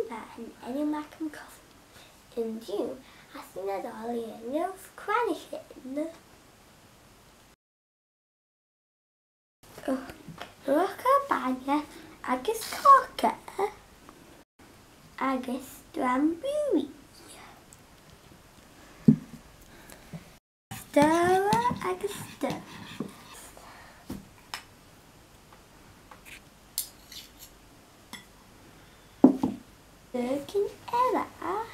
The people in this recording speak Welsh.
uisge-beatha any mac and coffee in you as soon as all the of Cranachan. Uisge-beatha agus corca agus Drambuie. Stir agus stir. Sturgeon eile.